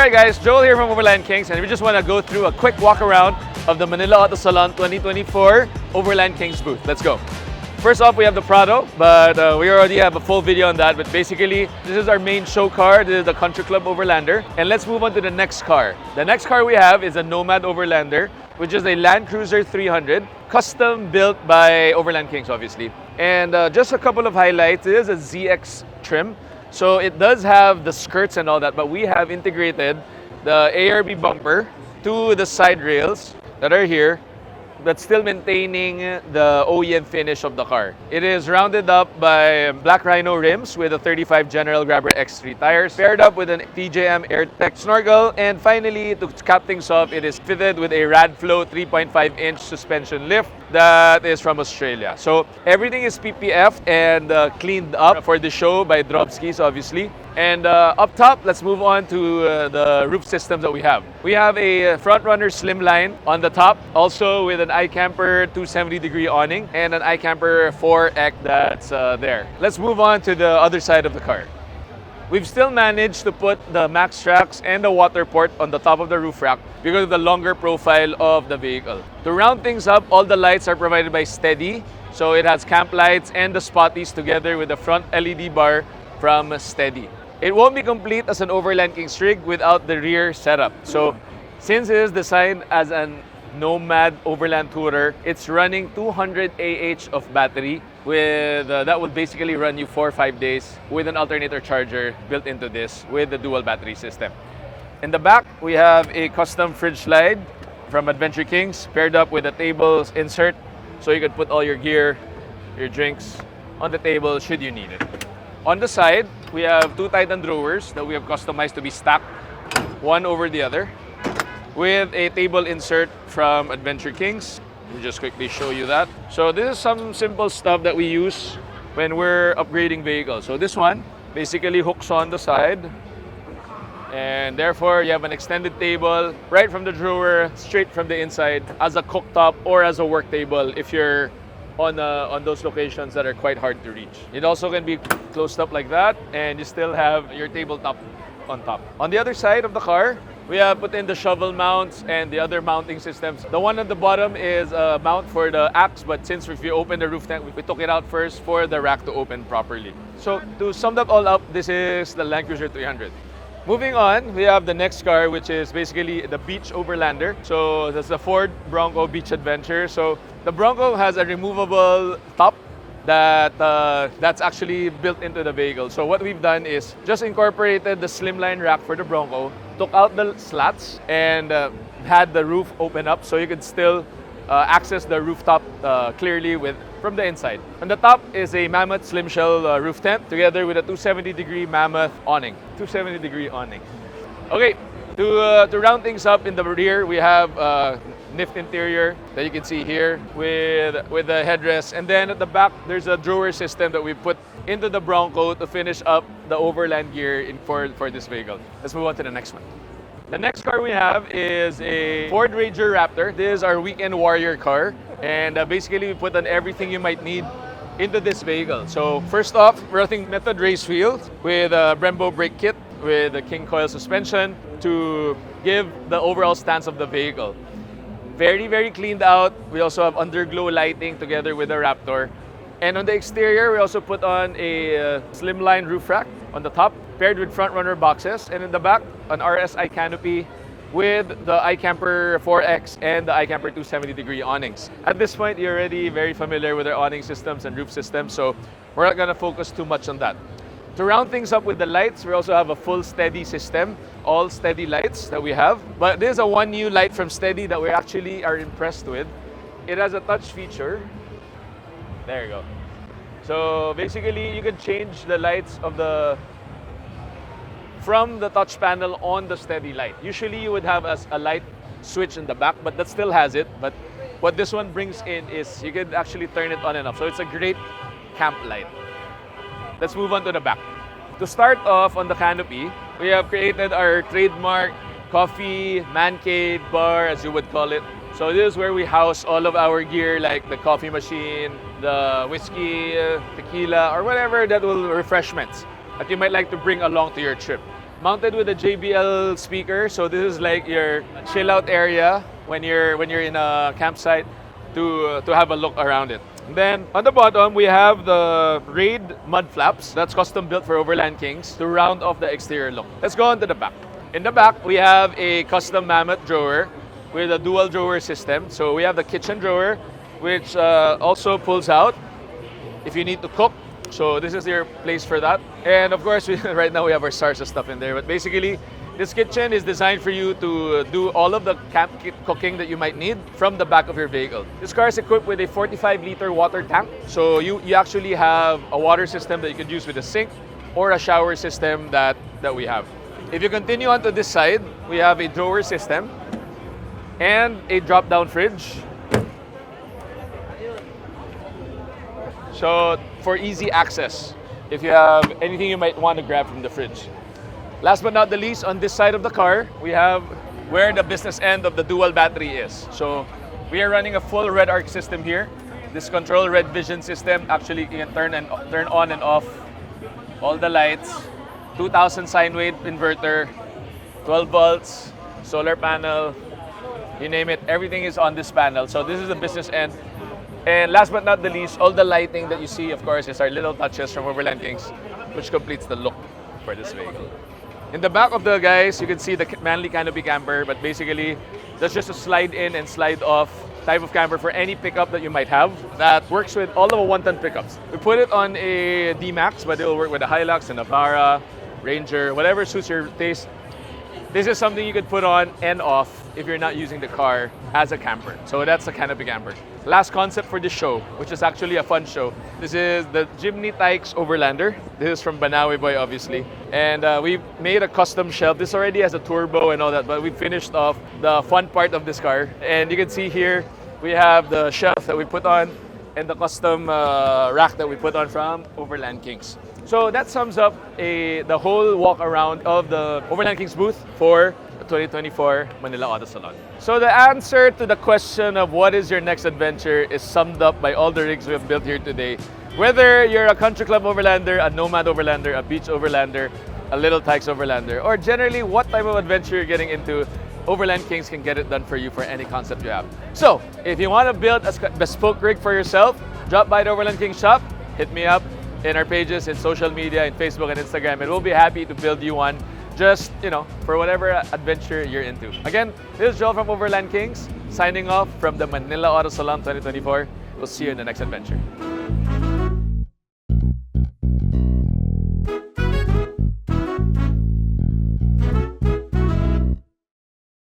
Alright guys, Joel here from Overland Kings, and we just want to go through a quick walk around of the Manila Auto Salon 2024 Overland Kings booth. Let's go. First off, we have the Prado, but we already have a full video on that. But basically, this is our main show car. This is the Country Club Overlander. And let's move on to the next car. The next car we have is a Nomad Overlander, which is a Land Cruiser 300, custom built by Overland Kings, obviously. And just a couple of highlights. It is a ZX trim. So it does have the skirts and all that, but we have integrated the ARB bumper to the side rails that are here, but still maintaining the OEM finish of the car. It is rounded up by black Rhino rims with a 35 General Grabber X3 tires, paired up with an TJM AirTech snorkel, and finally, to cap things off, it is fitted with a Radflow 3.5-inch suspension lift that is from Australia. So everything is PPF and cleaned up for the show by Drobskis, obviously. And up top, let's move on to the roof systems that we have. We have a front runner slimline on the top, also with an iCamper 270-degree awning and an iCamper 4X that's there. Let's move on to the other side of the car. We've still managed to put the max tracks and the water port on the top of the roof rack because of the longer profile of the vehicle. To round things up, all the lights are provided by Steady. So it has camp lights and the spotties together with the front LED bar from Steady. It won't be complete as an Overland Kings rig without the rear setup. So since it is designed as an Nomad Overland Tourer, it's running 200 AH of battery with that will basically run you 4 or 5 days with an alternator charger built into this with the dual battery system. In the back, we have a custom fridge slide from Adventure Kings paired up with a tables insert so you can put all your gear, your drinks on the table should you need it. On the side, we have two Titan drawers that we have customized to be stacked one over the other with a table insert from Adventure Kings. Let me just quickly show you that. So this is some simple stuff that we use when we're upgrading vehicles. So this one basically hooks on the side, and therefore you have an extended table right from the drawer, straight from the inside as a cooktop or as a work table if you're on those locations that are quite hard to reach. It also can be closed up like that, and you still have your tabletop on top. On the other side of the car, we have put in the shovel mounts and the other mounting systems. The one at the bottom is a mount for the axe, but since if you open the roof tank, we took it out first for the rack to open properly. So to sum that all up, this is the Land Cruiser 300. Moving on, we have the next car, which is basically the Beach Overlander. So that's the Ford Bronco Beach Adventure. So the Bronco has a removable top that's actually built into the vehicle. So what we've done is just incorporated the slimline rack for the Bronco, took out the slats, and had the roof open up so you could still access the rooftop clearly from the inside. On the top is a Mammoth Slim Shell roof tent together with a 270-degree Mammoth awning. 270-degree awning. Okay, to round things up in the rear, we have Nift interior that you can see here with the headrest. And then at the back, there's a drawer system that we put into the Bronco to finish up the Overland gear for this vehicle. Let's move on to the next one. The next car we have is a Ford Ranger Raptor. This is our weekend warrior car. And basically, we put on everything you might need into this vehicle. So first off, we're running Method race wheels with a Brembo brake kit with a King coil suspension to give the overall stance of the vehicle. Very, very cleaned out. We also have underglow lighting together with the Raptor. And on the exterior, we also put on a slimline roof rack on the top, paired with front runner boxes. And in the back, an RSI canopy with the iCamper 4X and the iCamper 270-degree awnings. At this point, you're already very familiar with our awning systems and roof systems, so we're not gonna focus too much on that. To round things up with the lights, we also have a full Steady system, all Steady lights that we have. But this is a one new light from Steady that we actually are impressed with. It has a touch feature. There you go. So basically, you can change the lights from the touch panel on the Steady light. Usually, you would have a light switch in the back, but that still has it. But what this one brings in is you can actually turn it on and off. So it's a great camp light. Let's move on to the back. To start off on the canopy, we have created our trademark coffee man cave bar, as you would call it. So this is where we house all of our gear, like the coffee machine, the whiskey, tequila, or whatever that will refreshments that you might like to bring along to your trip. mounted with a JBL speaker. So this is like your chill out area when you're in a campsite to have a look around it. Then on the bottom, we have the Raid mud flaps. That's custom built for Overland Kings to round off the exterior look. Let's go on to the back. In the back, we have a custom mammoth drawer with a dual drawer system. So we have the kitchen drawer, which also pulls out if you need to cook. So this is your place for that. And of course, right now we have our Sarsa stuff in there. But basically, this kitchen is designed for you to do all of the camp cooking that you might need from the back of your vehicle. This car is equipped with a 45-liter water tank. So you actually have a water system that you could use with a sink or a shower system that we have. If you continue onto this side, we have a drawer system and a drop-down fridge. So for easy access, if you have anything you might want to grab from the fridge. Last but not the least, on this side of the car, we have where the business end of the dual battery is. So we are running a full red arc system here. This control red vision system, actually you can turn on and off all the lights. 2000 sine wave inverter, 12 volts, solar panel, you name it, everything is on this panel. So this is the business end. And last but not the least, all the lighting that you see, of course, is our little touches from Overland Kings, which completes the look for this vehicle. In the back of the guys, you can see the manly canopy camper, but basically, that's just a slide in and slide off type of camper for any pickup that you might have that works with all of a 1-ton pickups. We put it on a D-Max, but it will work with a Hilux, a Navara, Ranger, whatever suits your taste. This is something you could put on and off if you're not using the car as a camper. So that's the canopy camper. Last concept for this show, which is actually a fun show. This is the Jimny Tykes Overlander. This is from Banawi Boy, obviously. And we made a custom shelf. This already has a turbo and all that, but we finished off the fun part of this car. And you can see here, we have the shelf that we put on and the custom rack that we put on from Overland Kings. So that sums up the whole walk around of the Overland Kings booth for the 2024 Manila Auto Salon. So the answer to the question of what is your next adventure is summed up by all the rigs we have built here today. Whether you're a country club overlander, a nomad overlander, a beach overlander, a little Tykes overlander, or generally what type of adventure you're getting into, Overland Kings can get it done for you for any concept you have. So if you want to build a bespoke rig for yourself, drop by the Overland Kings shop, hit me up in our pages in social media, in Facebook and Instagram, and we'll be happy to build you one just, for whatever adventure you're into. Again, this is Joel from Overland Kings, signing off from the Manila Auto Salon 2024. We'll see you in the next adventure.